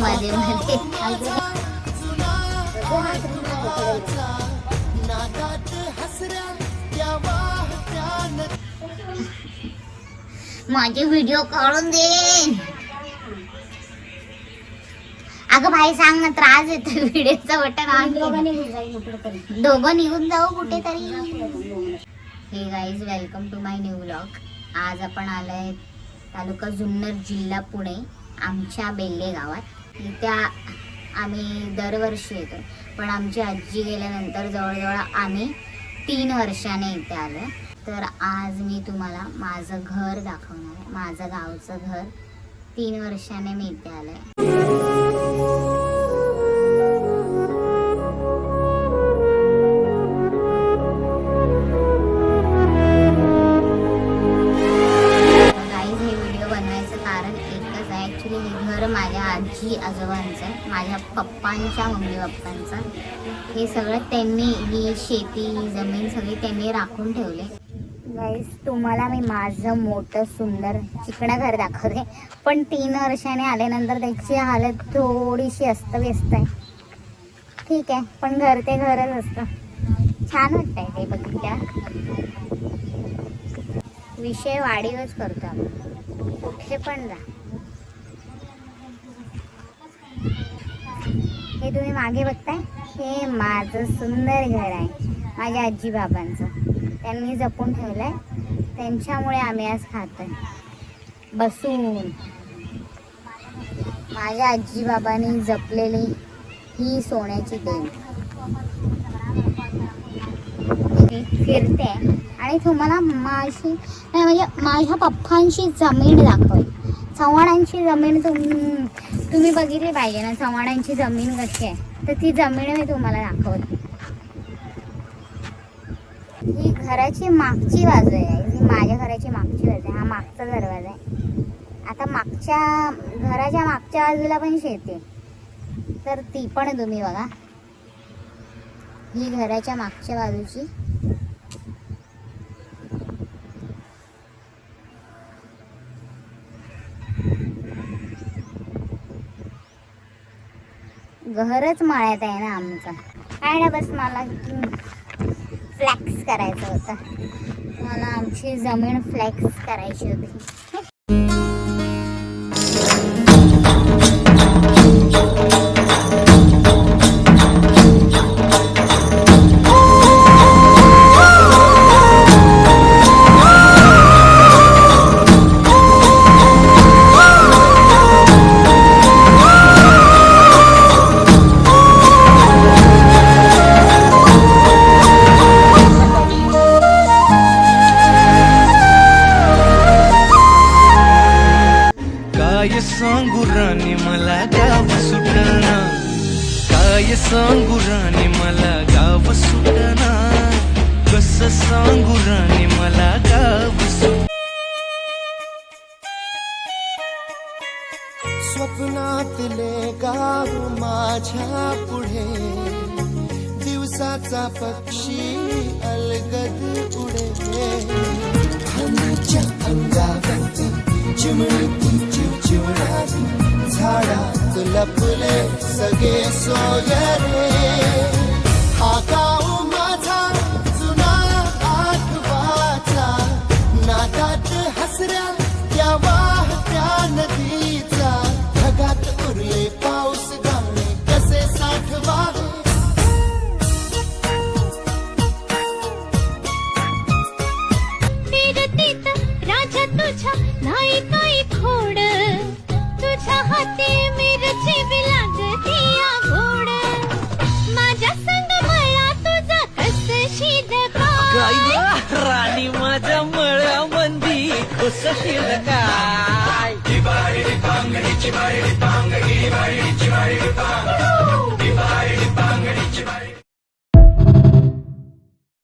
मध्ये मध्ये. माझे व्हिडिओ काढून दे. अगं भाई सांग ना, त्रास येतो व्हिडिओचा बटन ऑन. दोघं निघून जाऊ कुठेतरी. Hey guys, welcome to my new vlog. आज आपण आलोय तालुका जुन्नर, जिल्हा पुणे, आमच्या बेल्ले गावात. इथे आम्ही दरवर्षी येतो, पण आमची आजी गेल्यानंतर जवळजवळ आम्ही 3 वर्षाने इथे आलो. तर आज मी तुम्हाला माझं घर दाखवणार आहे, माझं गावचं घर. 3 वर्षाने मी इथे आलोय. हे घर माझ्या आजी आजोबांचं आहे, माझ्या पप्पांच्या मम्मी पप्पांचं. हे सगळं त्यांनी, ही शेती जमीन सगळी त्यांनी राखून ठेवले. गाईस, तुम्हाला मी माझं मोठं सुंदर चिकणं घर दाखवते, पण 3 वर्षाने आल्यानंतर त्याची हालत थोडीशी अस्तव्यस्त आहे. ठीक आहे, पण घर ते घरच असतं. छान वाटतंय ते बघितल्या. विषय वाढीवच करतो आपण, कुठे पण जा. हे तुम्ही मागे बघताय, हे माझं सुंदर घर आहे, माझ्या आजी बाबांचं. त्यांनी जपून ठेवलंय, त्यांच्यामुळे आम्ही आज खातोय बसून. माझ्या आजी बाबांनी जपलेली ही सोन्याची देव. मी फिरते आणि तुम्हाला म्हणजे माझ्या पप्पांची जमीन दाखवली. चव्हाणांची जमीन तुम्ही बघितली पाहिजे ना, चव्हाणांची जमीन कशी आहे. तर ती जमीन मी तुम्हाला दाखवते. ही घराची मागची बाजू आहे, ही माझ्या घराची मागची बाजू आहे. हा मागचा दरवाजा आहे. आता घराच्या मागच्या बाजूला पण शेती आहे, तर ती पण तुम्ही बघा. ही घराच्या मागच्या बाजूची घरच माळ्यात आहे ना आमचं. काय ना, बस मला फ्लॅक्स करायचं होतं. मला आमची जमीन फ्लॅक्स करायची होती. सांगू राणी मला गाव सुटना, काय सांगू राणी मला गाव सुटना, कसं सांगू राणी मला गाव सुट. स्वप्नातले गाव माझ्या पुढे, दिवसाचा पक्षी अलगद उडे. हनीच्या अंगावरती चिमणी चिवचिवणारी, झाडात लपले सगळे सोयरे. हा गाव माझा जुना आठवाचा, नादात हसऱ्या त्या वाहत्या नदीचा, ढगात उरले पाऊस गाणे कसे साठवावे. राजा तुझ्या नाही काही खोड, तुझ्या हाती मिरची लागती गोड. माझ्या संग मळा तुझा कस शीद राणी, माझ्या मळ्या मंदी कस शीद काय.